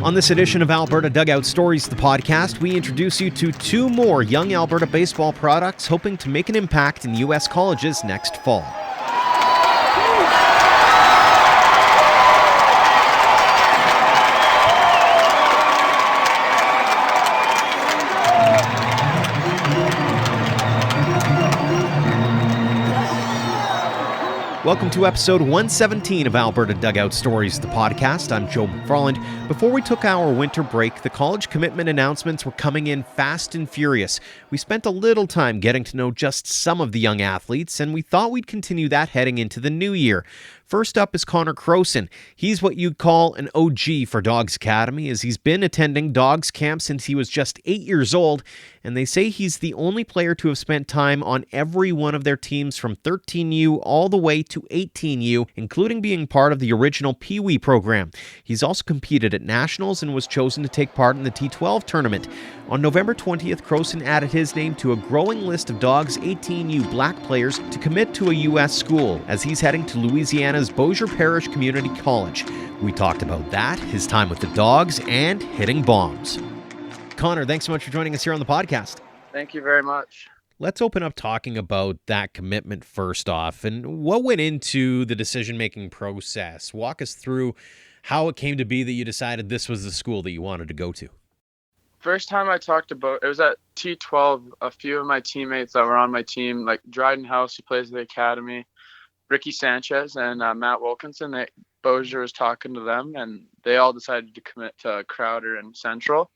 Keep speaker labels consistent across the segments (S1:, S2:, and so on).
S1: On this edition of Alberta Dugout Stories, the podcast, we introduce you to two more young Alberta baseball products hoping to make an impact in U.S. colleges next fall. Welcome to episode 117 of Alberta Dugout Stories, the podcast. I'm Joe McFarland. Before we took our winter break, the college commitment announcements were coming in fast and furious. We spent a little time getting to know just some of the young athletes, and we thought we'd continue that heading into the new year. First up is Crowson. He's what you'd call an OG for Dogs Academy, as he's been attending Dogs camp since he was just 8 years old, and they say he's the only player to have spent time on every one of their teams from 13U all the way to 18U, including being part of the original Pee Wee program. He's also competed at Nationals and was chosen to take part in the T12 tournament. On November 20th, Crowson added his name to a growing list of Dogs 18U black players to commit to a U.S. school, as he's heading to Louisiana's Bossier Parish Community College. We talked about that, his time with the Dogs, and hitting bombs. Connor, thanks so much for joining us here on the podcast.
S2: Thank you very much.
S1: Let's open up talking about that commitment first off, and what went into the decision-making process. Walk us through how it came to be that you decided this was the school that you wanted to go to.
S2: First time I talked about it was at T12. A few of my teammates that were on my team, like Dryden House, who plays at the academy, Ricky Sanchez, and Matt Wilkinson, Bossier was talking to them, and they all decided to commit to Crowder and Central.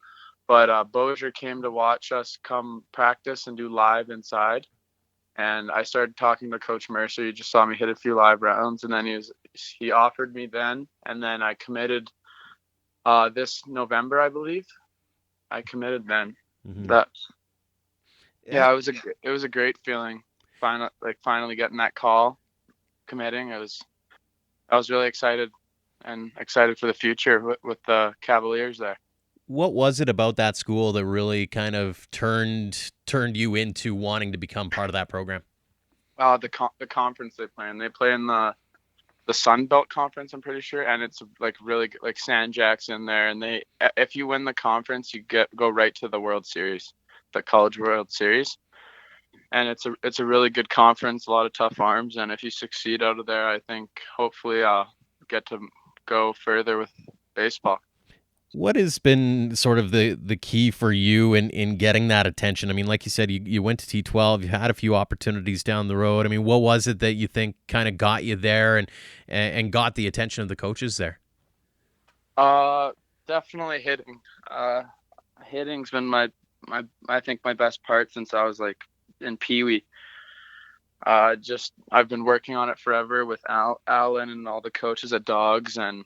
S2: But Bossier came to watch us come practice and do live inside. And I started talking to Coach Mercer. He just saw me hit a few live rounds, and then he offered me then. And then I committed this November, I believe. I committed then. Mm-hmm. It was a great feeling. Finally getting that call, committing. I was really excited for the future with the Cavaliers there.
S1: What was it about that school that really kind of turned you into wanting to become part of that program?
S2: The conference they play in. They play in the Sun Belt Conference, I'm pretty sure, and it's like really like San Jack's in there. And if you win the conference, you go right to the World Series, the College World Series. And it's a really good conference, a lot of tough arms, and if you succeed out of there, I think hopefully I'll get to go further with baseball.
S1: What has been sort of the key for you in getting that attention? I mean, like you said, you went to T12, you had a few opportunities down the road. I mean, what was it that you think kind of got you there and got the attention of the coaches there?
S2: Definitely hitting. Hitting's been I think my best part since I was like in Pee Wee. I've been working on it forever with Alan and all the coaches at Dogs, and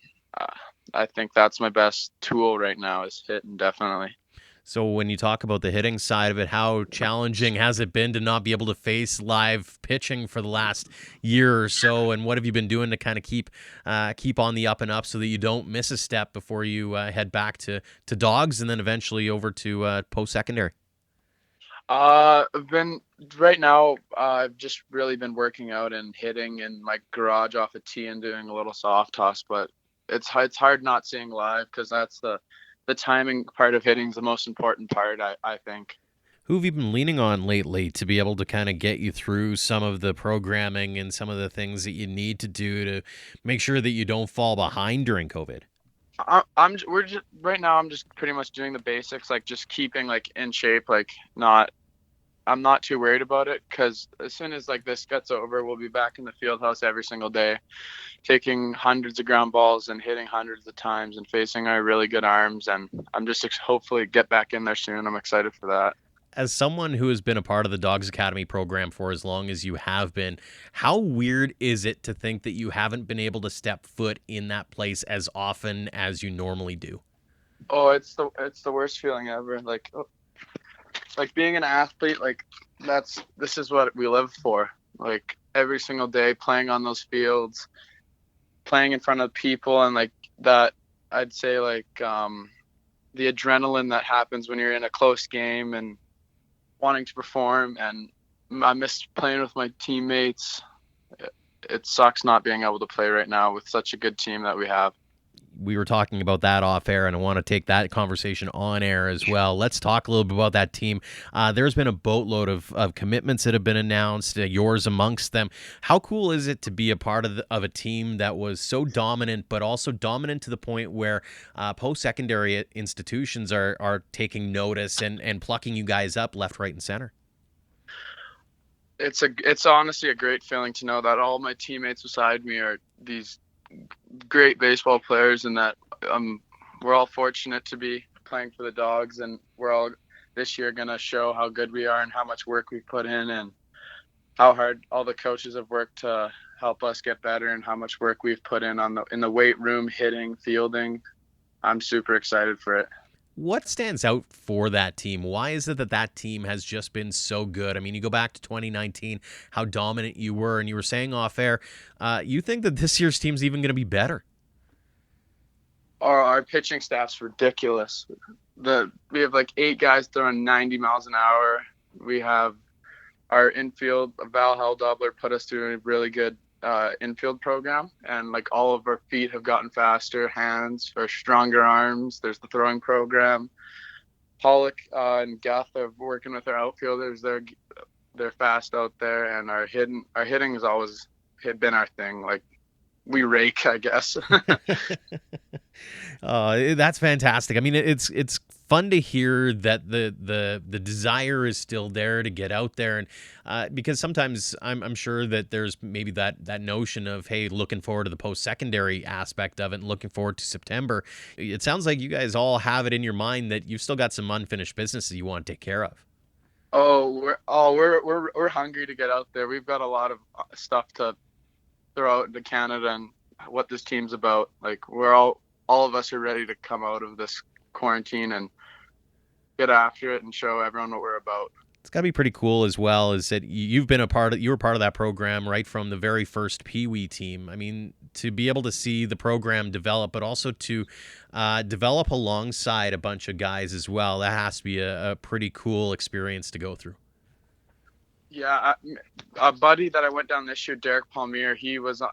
S2: I think that's my best tool right now is hitting, definitely.
S1: So when you talk about the hitting side of it, how challenging has it been to not be able to face live pitching for the last year or so? And what have you been doing to kind of keep on the up and up so that you don't miss a step before you head back to Dogs and then eventually over to post-secondary?
S2: I've just really been working out and hitting in my garage off a tee and doing a little soft toss, but it's hard not seeing live because that's the timing part of hitting is the most important part, I think.
S1: Who have you been leaning on lately to be able to kind of get you through some of the programming and some of the things that you need to do to make sure that you don't fall behind during COVID?
S2: I'm just pretty much doing the basics, like just keeping like in shape, I'm not too worried about it because as soon as like this gets over, we'll be back in the field house every single day, taking hundreds of ground balls and hitting hundreds of times and facing our really good arms. And I'm just hopefully get back in there soon. I'm excited for that.
S1: As someone who has been a part of the Dogs Academy program for as long as you have been, how weird is it to think that you haven't been able to step foot in that place as often as you normally do?
S2: Oh, it's the worst feeling ever. Like being an athlete, like this is what we live for. Like every single day playing on those fields, playing in front of people, and like that, I'd say like the adrenaline that happens when you're in a close game and wanting to perform. And I miss playing with my teammates. it sucks not being able to play right now with such a good team that we have.
S1: We were talking about that off air, and I want to take that conversation on air as well. Let's talk a little bit about that team. There's been a boatload of commitments that have been announced, yours amongst them. How cool is it to be a part of a team that was so dominant, but also dominant to the point where post-secondary institutions are taking notice and plucking you guys up left, right, and center?
S2: It's honestly a great feeling to know that all my teammates beside me are these great baseball players, and that we're all fortunate to be playing for the Dogs, and we're all this year going to show how good we are and how much work we've put in and how hard all the coaches have worked to help us get better and how much work we've put in in the weight room, hitting, fielding. I'm super excited for it.
S1: What stands out for that team? Why is it that team has just been so good? I mean, you go back to 2019, how dominant you were, and you were saying off air, you think that this year's team's even going to be better?
S2: Our pitching staff's ridiculous. We have like 8 guys throwing 90 miles an hour. We have our infield, Val Heldobler put us through a really good infield program, and like all of our feet have gotten faster, hands or stronger arms. There's the throwing program. Pollock and Guth are working with our outfielders. They're fast out there, and our hitting has always been our thing. Like, we rake, I guess.
S1: That's fantastic. I mean, it's fun to hear that the desire is still there to get out there, and because sometimes I'm sure that there's maybe that notion of, hey, looking forward to the post-secondary aspect of it and looking forward to September. It sounds like you guys all have it in your mind that you've still got some unfinished business that you want to take care of.
S2: We're hungry to get out there. We've got a lot of stuff to throw out into Canada and what this team's about. Like, we're all of us are ready to come out of this quarantine and get after it and show everyone what we're about.
S1: It's got to be pretty cool as well, is that you were part of that program right from the very first Pee Wee team. I mean, to be able to see the program develop, but also to develop alongside a bunch of guys as well, that has to be a pretty cool experience to go through.
S2: Yeah, a buddy that I went down this year, Derek Palmier, he was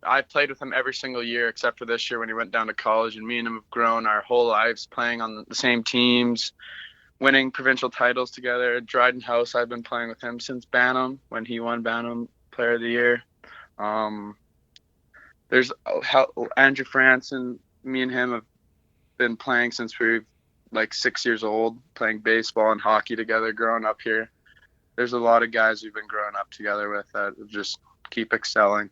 S2: I played with him every single year except for this year when he went down to college, and me and him have grown our whole lives playing on the same teams, winning provincial titles together. Dryden House, I've been playing with him since Bantam, when he won Bantam Player of the Year. There's Andrew Franson, me and him have been playing since we were like 6 years old, playing baseball and hockey together growing up here. There's a lot of guys we've been growing up together with that just keep excelling.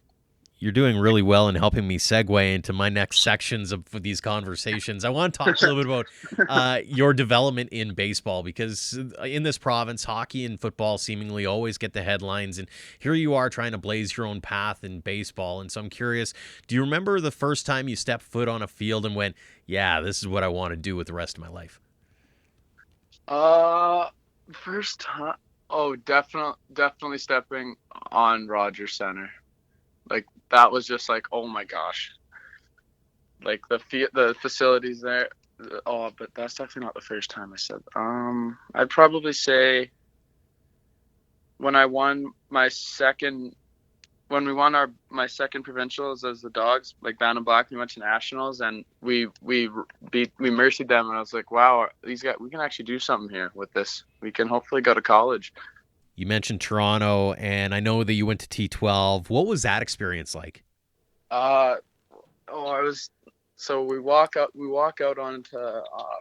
S1: You're doing really well in helping me segue into my next sections of these conversations. I want to talk a little bit about your development in baseball, because in this province, hockey and football seemingly always get the headlines, and here you are trying to blaze your own path in baseball. And so I'm curious, do you remember the first time you stepped foot on a field and went, yeah, this is what I want to do with the rest of my life?
S2: First time, definitely stepping on Rogers Center. Like, that was just like, oh my gosh, like the facilities there. Oh, but that's definitely not the first time I said. I'd probably say when we won my second provincials as the Dogs, like Bantam Black, we went to nationals and we mercied them, and I was like, wow, these guys, we can actually do something here with this. We can hopefully go to college.
S1: You mentioned Toronto, and I know that you went to T12. What was that experience like?
S2: So we walk out onto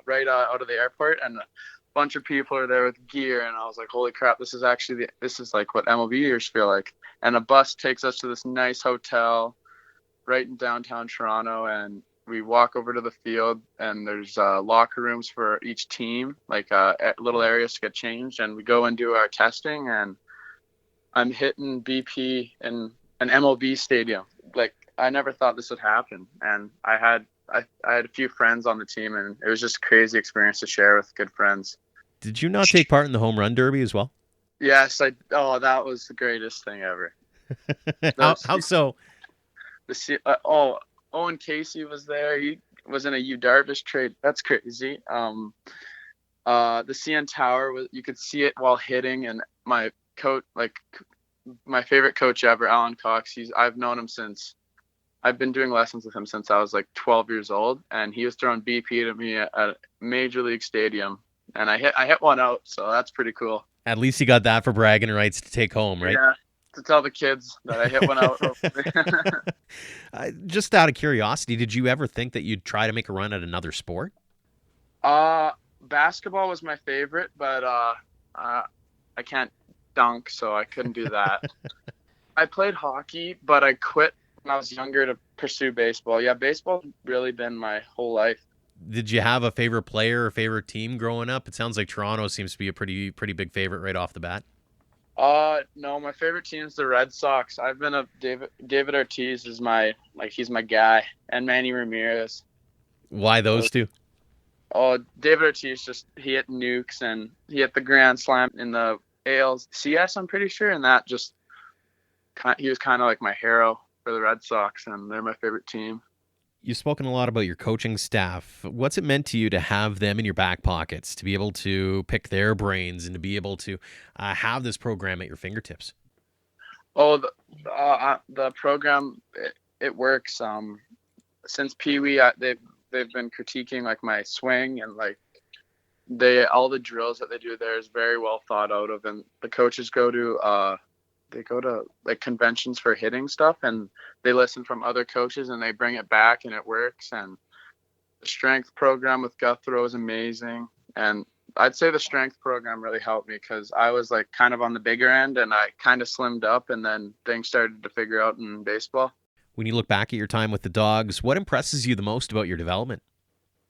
S2: right out of the airport, and a bunch of people are there with gear, and I was like, holy crap, this is like what MLB years feel like. And a bus takes us to this nice hotel right in downtown Toronto, and we walk over to the field, and there's locker rooms for each team, like little areas to get changed, and we go and do our testing, and I'm hitting BP in an MLB stadium. Like, I never thought this would happen, and I had a few friends on the team, and it was just a crazy experience to share with good friends.
S1: Did you not take part in the home run derby as well?
S2: Yes, that was the greatest thing ever.
S1: How so?
S2: Owen Casey was there. He was in a Yu Darvish trade. That's crazy. The CN Tower, you could see it while hitting, and my coach, like my favorite coach ever, Alan Cox. I've known him since I've been doing lessons with him since I was like 12 years old, and he was throwing BP to me at a major league stadium, and I hit one out, so that's pretty cool.
S1: At least you got that for bragging rights to take home, right?
S2: Yeah, to tell the kids that I hit one out. Hopefully.
S1: Just out of curiosity, did you ever think that you'd try to make a run at another sport?
S2: Basketball was my favorite, but I can't dunk, so I couldn't do that. I played hockey, but I quit when I was younger to pursue baseball. Yeah, baseball's really been my whole life.
S1: Did you have a favorite player or favorite team growing up? It sounds like Toronto seems to be a pretty big favorite right off the bat.
S2: No, my favorite team is the Red Sox. I've been a David Ortiz is he's my guy, and Manny Ramirez.
S1: Why those two?
S2: Oh, David Ortiz he hit nukes, and he hit the grand slam in the ALCS, I'm pretty sure, and that he was kind of like my hero for the Red Sox, and they're my favorite team.
S1: You've spoken a lot about your coaching staff. What's it meant to you to have them in your back pockets, to be able to pick their brains and to be able to have this program at your fingertips?
S2: Oh, the program, it works. Since Pee Wee, they've been critiquing like my swing, and like all the drills that they do there is very well thought out of, and the coaches go to like conventions for hitting stuff, and they listen from other coaches and they bring it back, and it works. And the strength program with Guthrow is amazing, and I'd say the strength program really helped me because I was like kind of on the bigger end, and I kind of slimmed up, and then things started to figure out in baseball.
S1: When you look back at your time with the Dogs, what impresses you the most about your development?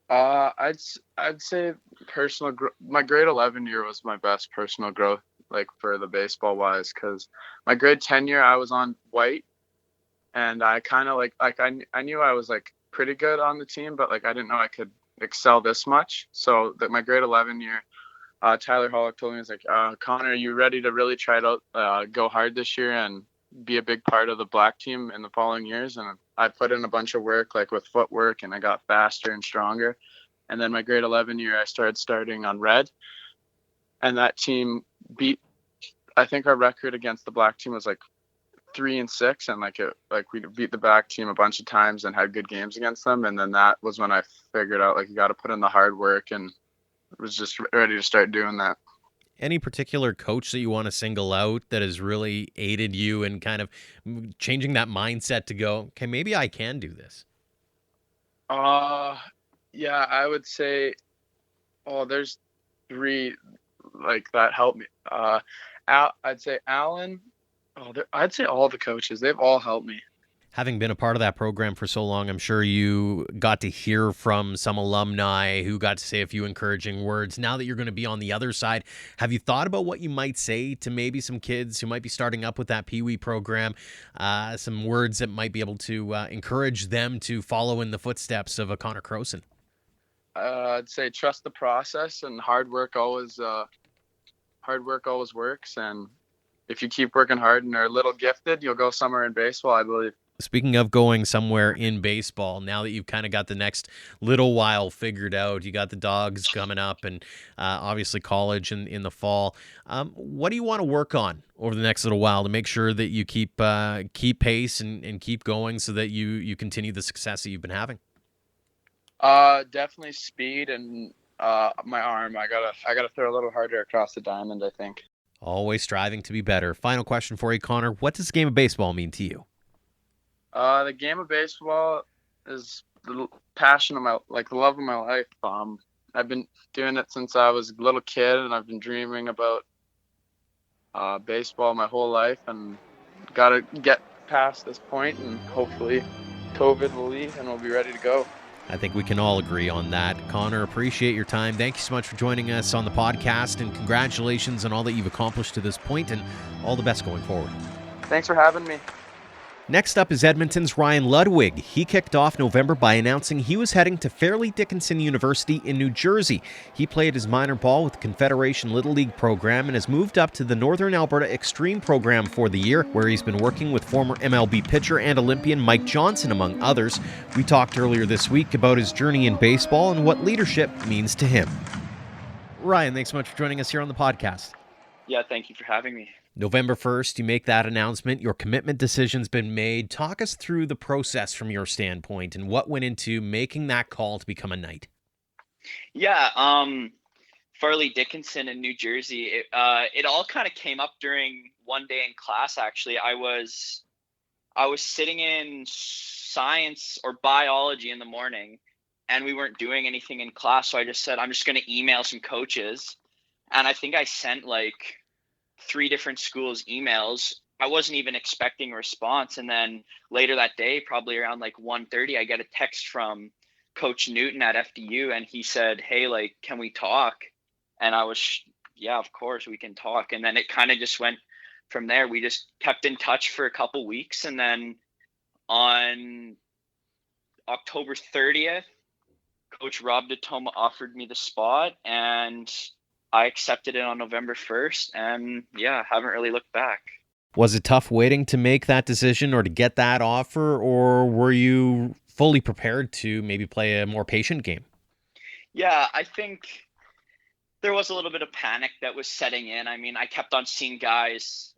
S2: I'd say personal my grade 11 year was my best personal growth, like for the baseball wise, because my grade 10 year I was on white, and I kind of I knew I was like pretty good on the team, but like I didn't know I could excel this much. So that my grade 11 year, Tyler Hollick told me, he was like, Connor, are you ready to really try to go hard this year and be a big part of the black team in the following years? And I put in a bunch of work, like with footwork, and I got faster and stronger. And then my grade 11 year, I started starting on red, and that team I think our record against the black team was like 3-6, and we beat the black team a bunch of times and had good games against them. And then that was when I figured out, like, you got to put in the hard work, and was just ready to start doing that.
S1: Any particular coach that you want to single out that has really aided you in kind of changing that mindset to go, okay, maybe I can do this?
S2: Yeah, I would say, there's 3 like that helped me. I'd say Alan. I'd say all the coaches. They've all helped me.
S1: Having been a part of that program for so long, I'm sure you got to hear from some alumni who got to say a few encouraging words. Now that you're going to be on the other side, have you thought about what you might say to maybe some kids who might be starting up with that Pee Wee program? Some words that might be able to encourage them to follow in the footsteps of a Connor Crowson.
S2: I'd say trust the process, and hard work always works. And if you keep working hard and are a little gifted, you'll go somewhere in baseball, I believe.
S1: Speaking of going somewhere in baseball, now that you've kind of got the next little while figured out, you got the Dogs coming up, and obviously college in the fall. What do you want to work on over the next little while to make sure that you keep pace and keep going so that you continue the success that you've been having?
S2: Definitely speed and my arm. I gotta throw a little harder across the diamond, I think.
S1: Always striving to be better. Final question for you, Connor. What does the game of baseball mean to you?
S2: The game of baseball is the passion of the love of my life. I've been doing it since I was a little kid, and I've been dreaming about baseball my whole life, and gotta get past this point, and hopefully COVID will leave and we'll be ready to go.
S1: I think we can all agree on that. Connor, appreciate your time. Thank you so much for joining us on the podcast, and congratulations on all that you've accomplished to this point, and all the best going forward.
S2: Thanks for having me.
S1: Next up is Edmonton's Ryan Ludwig. He kicked off November by announcing he was heading to Fairleigh Dickinson University in New Jersey. He played his minor ball with the Confederation Little League program and has moved up to the Northern Alberta Extreme program for the year, where he's been working with former MLB pitcher and Olympian Mike Johnson, among others. We talked earlier this week about his journey in baseball and what leadership means to him. Ryan, thanks so much for joining us here on the podcast.
S2: Yeah, thank you for having me.
S1: November 1st, you make that announcement. Your commitment decision's been made. Talk us through the process from your standpoint and what went into making that call to become a Knight.
S3: Yeah, Farley Dickinson in New Jersey. It all kind of came up during one day in class. Actually, I was sitting in science or biology in the morning, and we weren't doing anything in class. So I just said, I'm just going to email some coaches, and I think I sent like 3 different schools emails. I wasn't even expecting a response, and then later that day, probably around like 1:30, I get a text from Coach Newton at FDU, and he said, "Hey, like, can we talk?" And I was, yeah, of course we can talk. And then it kind of just went from there. We just kept in touch for a couple weeks, and then on October 30th, Coach Rob DeToma offered me the spot, and I accepted it on November 1st, and yeah, haven't really looked back.
S1: Was it tough waiting to make that decision or to get that offer, or were you fully prepared to maybe play a more patient game?
S3: Yeah, I think there was a little bit of panic that was setting in. I mean, I kept on seeing guys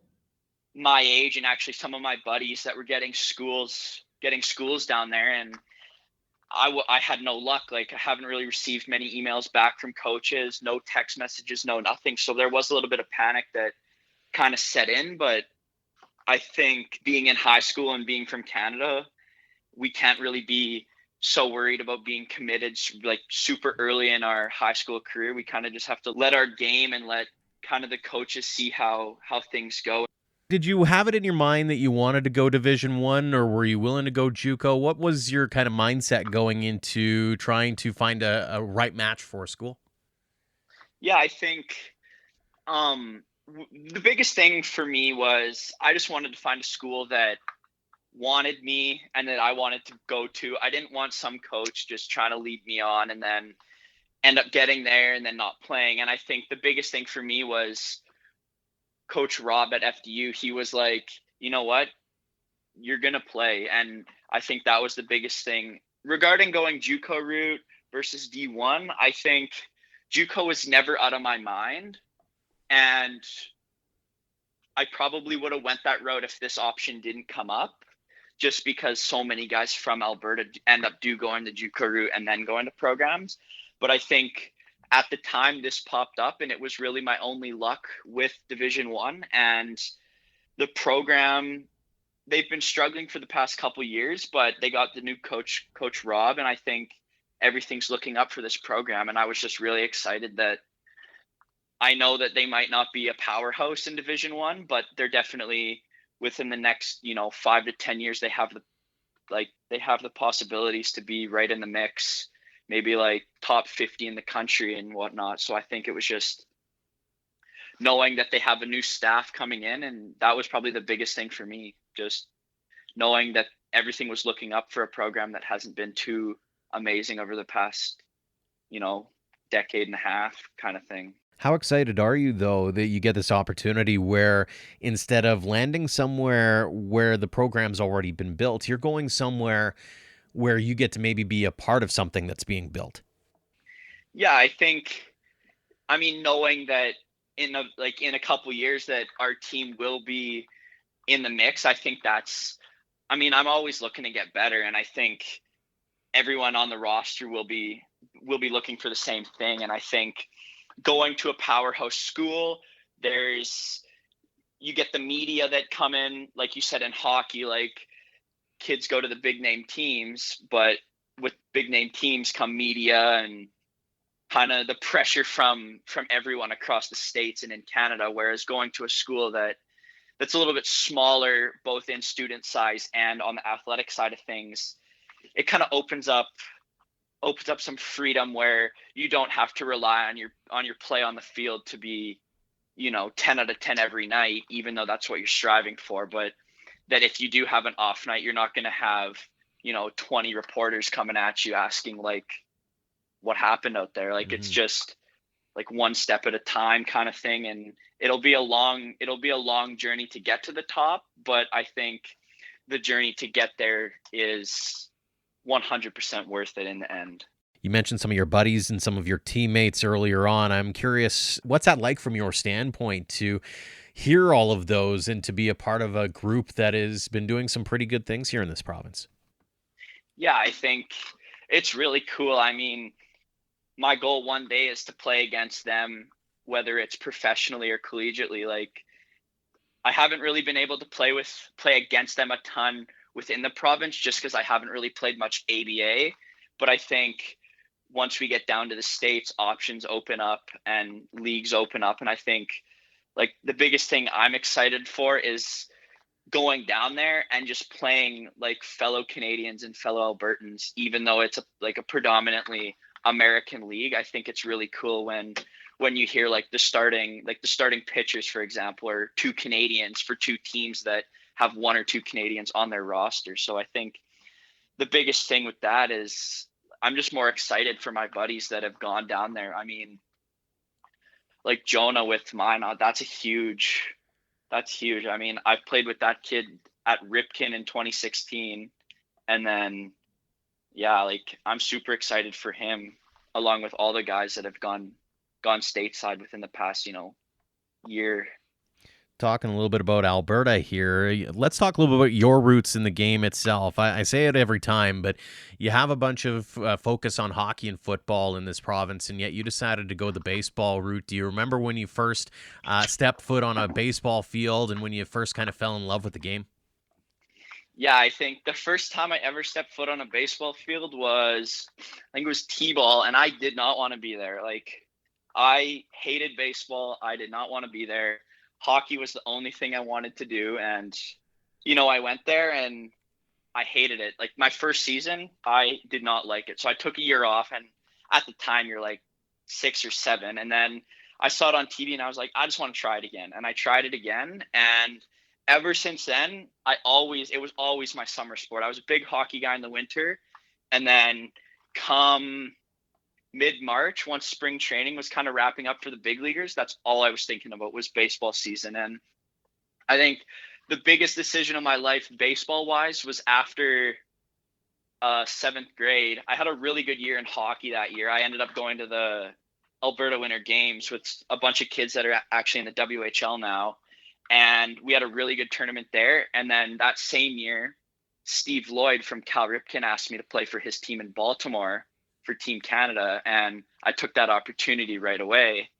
S3: my age and actually some of my buddies that were getting schools down there, and I had no luck. Like, I haven't really received many emails back from coaches, no text messages, no nothing. So there was a little bit of panic that kind of set in. But I think being in high school and being from Canada, we can't really be so worried about being committed like super early in our high school career. We kind of just have to let our game and let kind of the coaches see how things go.
S1: Did you have it in your mind that you wanted to go Division One, or were you willing to go JUCO? What was your kind of mindset going into trying to find a right match for a school?
S3: Yeah, I think the biggest thing for me was I just wanted to find a school that wanted me and that I wanted to go to. I didn't want some coach just trying to lead me on and then end up getting there and then not playing. And I think the biggest thing for me was Coach Rob at FDU. He was like, you know what, you're going to play. And I think that was the biggest thing. Regarding going JUCO route versus D1, I think JUCO was never out of my mind. And I probably would have went that route if this option didn't come up, just because so many guys from Alberta end up going the JUCO route and then going to programs. But I think at the time this popped up, and it was really my only luck with Division One. And the program, they've been struggling for the past couple years, but they got the new coach, Coach Rob, and I think everything's looking up for this program. And I was just really excited that I know that they might not be a powerhouse in Division One, but they're definitely within the next, 5 to 10 years, they have the possibilities to be right in the mix, maybe like top 50 in the country and whatnot. So I think it was just knowing that they have a new staff coming in, and that was probably the biggest thing for me, just knowing that everything was looking up for a program that hasn't been too amazing over the past, decade and a half kind of thing.
S1: How excited are you, though, that you get this opportunity where instead of landing somewhere where the program's already been built, you're going somewhere where you get to maybe be a part of something that's being built?
S3: Yeah, I think, knowing that in a couple years that our team will be in the mix, I think I'm always looking to get better. And I think everyone on the roster will be looking for the same thing. And I think going to a powerhouse school, you get the media that come in, like you said, in hockey, like kids go to the big name teams, but with big name teams come media and kind of the pressure from everyone across the States and in Canada. Whereas going to a school that's a little bit smaller, both in student size and on the athletic side of things, it kind of opens up some freedom where you don't have to rely on your play on the field to be, 10 out of 10 every night, even though that's what you're striving for. But that if you do have an off night, you're not going to have, 20 reporters coming at you asking like what happened out there. Like, It's just like one step at a time kind of thing. And it'll be a long journey to get to the top. But I think the journey to get there is 100% worth it in the end.
S1: You mentioned some of your buddies and some of your teammates earlier on. I'm curious, what's that like from your standpoint to, hear all of those and to be a part of a group that has been doing some pretty good things here in this province.
S3: Yeah, I think it's really cool. I mean, my goal one day is to play against them, whether it's professionally or collegiately. Like, I haven't really been able to play against them a ton within the province just because I haven't really played much ABA. But I think once we get down to the States, options open up and leagues open up. And I think like the biggest thing I'm excited for is going down there and just playing like fellow Canadians and fellow Albertans, even though it's a predominantly American league. I think it's really cool when you hear like the starting pitchers, for example, are two Canadians for two teams that have one or two Canadians on their roster. So I think the biggest thing with that is I'm just more excited for my buddies that have gone down there. I mean, like Jonah with Minot, that's huge. I mean, I've played with that kid at Ripken in 2016. And then, yeah, like I'm super excited for him along with all the guys that have gone stateside within the past, year.
S1: Talking a little bit about Alberta here, let's talk a little bit about your roots in the game itself. I say it every time, but you have a bunch of focus on hockey and football in this province, and yet you decided to go the baseball route. Do you remember when you first stepped foot on a baseball field and when you first kind of fell in love with the game?
S3: Yeah, I think the first time I ever stepped foot on a baseball field was, I think it was T-ball, and I did not want to be there. Like, I hated baseball. I did not want to be there. Hockey was the only thing I wanted to do. And, I went there and I hated it. Like my first season, I did not like it. So I took a year off, and at the time you're like 6 or 7. And then I saw it on TV and I was like, I just want to try it again. And I tried it again. And ever since then, it was always my summer sport. I was a big hockey guy in the winter. And then come mid-March, once spring training was kind of wrapping up for the big leaguers, that's all I was thinking about was baseball season. And I think the biggest decision of my life baseball wise was after 7th grade. I had a really good year in hockey that year. I ended up going to the Alberta Winter Games with a bunch of kids that are actually in the WHL now. And we had a really good tournament there. And then that same year, Steve Lloyd from Cal Ripken asked me to play for his team in Baltimore for Team Canada, and I took that opportunity right away.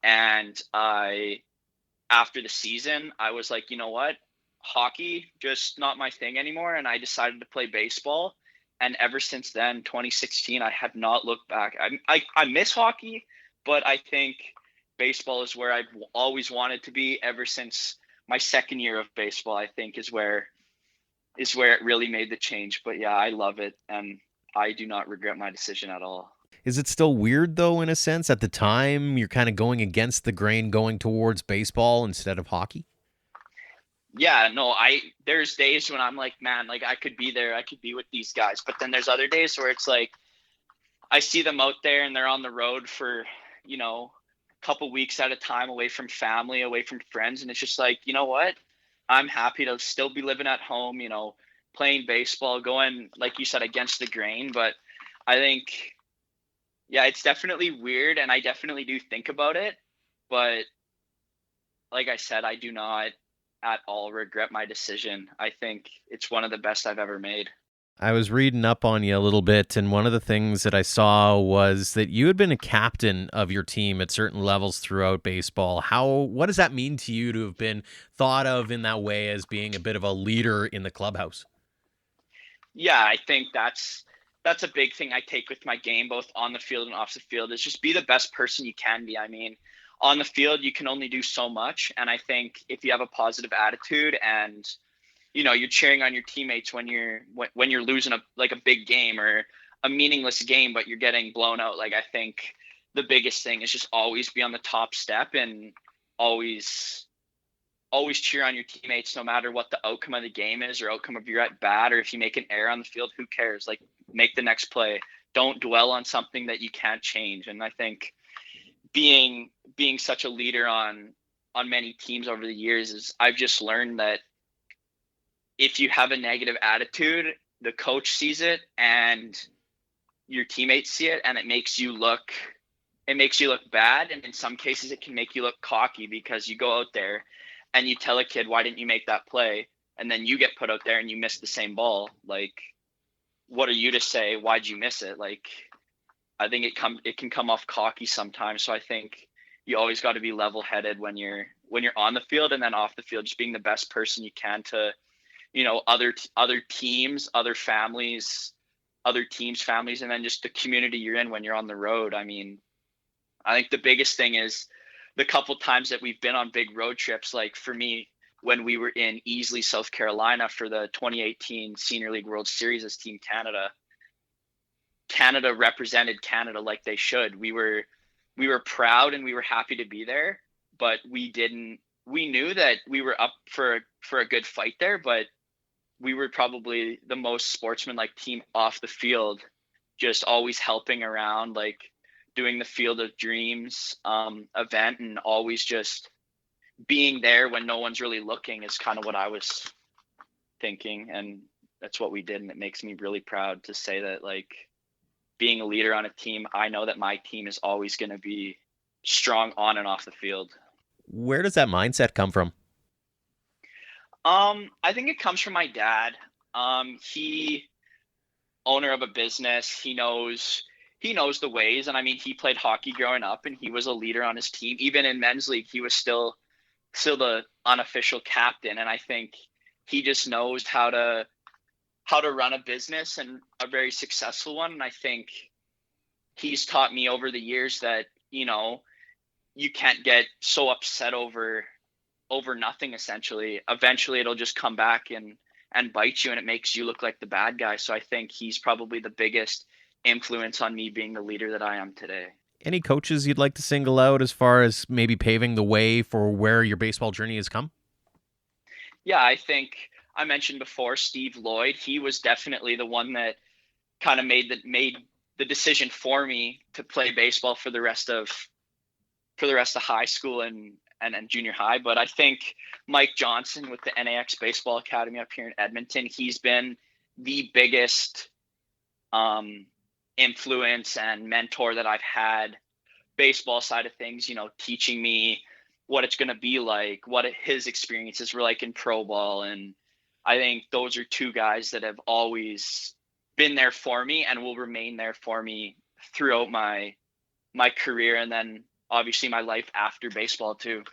S3: And after the season, I was like, you know what, hockey just not my thing anymore, and I decided to play baseball. And ever since then, 2016, I have not looked back. I miss hockey, but I think baseball is where I've always wanted to be ever since my second year of baseball. I think is where it really made the change. But yeah, I love it, and I do not regret my decision at all.
S1: Is it still weird, though, in a sense? At the time, you're kind of going against the grain, going towards baseball instead of hockey?
S3: Yeah, no, there's days when I'm like, man, like I could be there. I could be with these guys. But then there's other days where it's like, I see them out there and they're on the road for, a couple weeks at a time, away from family, away from friends. And it's just like, you know what? I'm happy to still be living at home, playing baseball, going, like you said, against the grain. But I think, yeah, it's definitely weird, and I definitely do think about it. But like I said, I do not at all regret my decision. I think it's one of the best I've ever made.
S1: I was reading up on you a little bit, and one of the things that I saw was that you had been a captain of your team at certain levels throughout baseball. What does that mean to you to have been thought of in that way as being a bit of a leader in the clubhouse?
S3: Yeah, I think that's a big thing I take with my game, both on the field and off the field, is just be the best person you can be. I mean, on the field, you can only do so much. And I think if you have a positive attitude and, you're cheering on your teammates when you're losing a big game or a meaningless game, but you're getting blown out. Like, I think the biggest thing is just always be on the top step and always cheer on your teammates, no matter what the outcome of the game is or outcome of your at bat, or if you make an error on the field, who cares? Like, make the next play. Don't dwell on something that you can't change. And I think being such a leader on many teams over the years is I've just learned that if you have a negative attitude, the coach sees it and your teammates see it, and it makes you look bad. And in some cases it can make you look cocky because you go out there and you tell a kid, why didn't you make that play? And then you get put out there and you miss the same ball. Like, what are you to say? Why'd you miss it? Like, I think it can come off cocky sometimes. So I think you always got to be level-headed when you're on the field, and then off the field, just being the best person you can to, other teams, other families, other teams' families, and then just the community you're in when you're on the road. I mean, I think the biggest thing is the couple times that we've been on big road trips. Like for me, when we were in Easley, South Carolina for the 2018 Senior League World Series as Team Canada represented Canada like they should. We were proud and we were happy to be there, but we knew that we were up for a good fight there, but we were probably the most sportsmanlike team off the field, just always helping around, like doing the Field of Dreams event, and always just being there when no one's really looking is kind of what I was thinking. And that's what we did. And it makes me really proud to say that, like, being a leader on a team, I know that my team is always going to be strong on and off the field.
S1: Where does that mindset come from?
S3: I think it comes from my dad. He, owner of a business, he knows the ways. And I mean, he played hockey growing up and he was a leader on his team. Even in men's league, he was still the unofficial captain. And I think he just knows how to run a business, and a very successful one. And I think he's taught me over the years that, you can't get so upset over nothing. Essentially, eventually it'll just come back and bite you, and it makes you look like the bad guy. So I think he's probably the biggest influence on me being the leader that I am today.
S1: Any coaches you'd like to single out as far as maybe paving the way for where your baseball journey has come?
S3: Yeah, I think I mentioned before, Steve Lloyd. He was definitely the one that kind of made the decision for me to play baseball for the rest of high school and junior high. But I think Mike Johnson with the NAX Baseball Academy up here in Edmonton, he's been the biggest influence and mentor that I've had, baseball side of things, teaching me what it's going to be like, what his experiences were like in pro ball. And I think those are two guys that have always been there for me and will remain there for me throughout my career, and then obviously my life after baseball too.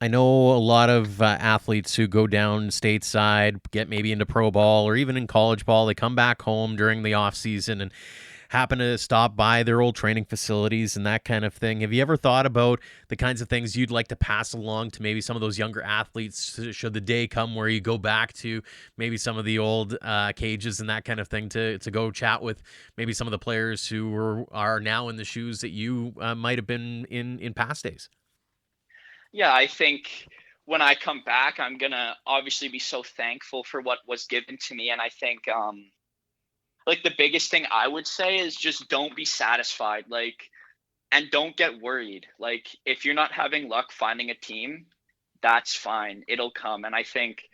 S1: I know a lot of athletes who go down stateside, get maybe into pro ball or even in college ball. They come back home during the off season and happen to stop by their old training facilities and that kind of thing. Have you ever thought about the kinds of things you'd like to pass along to maybe some of those younger athletes, should the day come where you go back to maybe some of the old cages and that kind of thing, to go chat with maybe some of the players who are now in the shoes that you might have been in past days?
S3: Yeah, I think when I come back, I'm going to obviously be so thankful for what was given to me. And I think like the biggest thing I would say is just don't be satisfied, and don't get worried. Like, if you're not having luck finding a team, that's fine. It'll come. And I think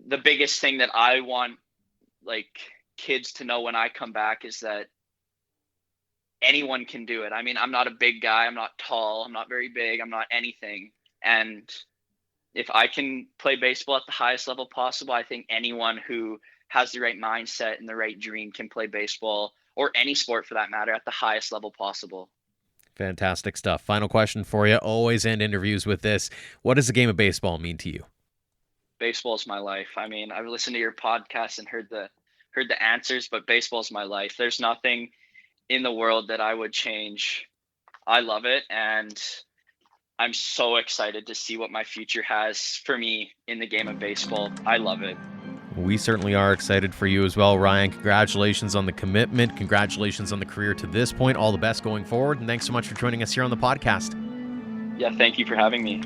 S3: the biggest thing that I want, kids to know when I come back is that anyone can do it. I mean, I'm not a big guy. I'm not tall. I'm not very big. I'm not anything. And if I can play baseball at the highest level possible, I think anyone who has the right mindset and the right dream can play baseball, or any sport for that matter, at the highest level possible.
S1: Fantastic stuff. Final question for you. Always end interviews with this. What does the game of baseball mean to you?
S3: Baseball is my life. I mean, I've listened to your podcast and heard the answers, but baseball is my life. There's nothing in the world that I would change. I love it, and I'm so excited to see what my future has for me in the game of baseball. I love it.
S1: We certainly are excited for you as well, Ryan. Congratulations on the commitment. Congratulations on the career to this point. All the best going forward. And thanks so much for joining us here on the podcast.
S3: Yeah, thank you for having me.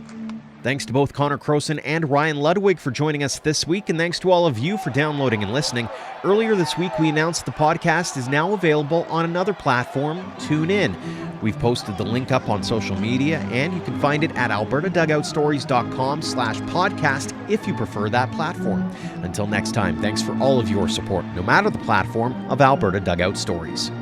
S1: Thanks to both Connor Crowson and Ryan Ludwig for joining us this week, and thanks to all of you for downloading and listening. Earlier this week, we announced the podcast is now available on another platform, TuneIn. We've posted the link up on social media, and you can find it at albertadugoutstories.com/podcast if you prefer that platform. Until next time, thanks for all of your support, no matter the platform, of Alberta Dugout Stories.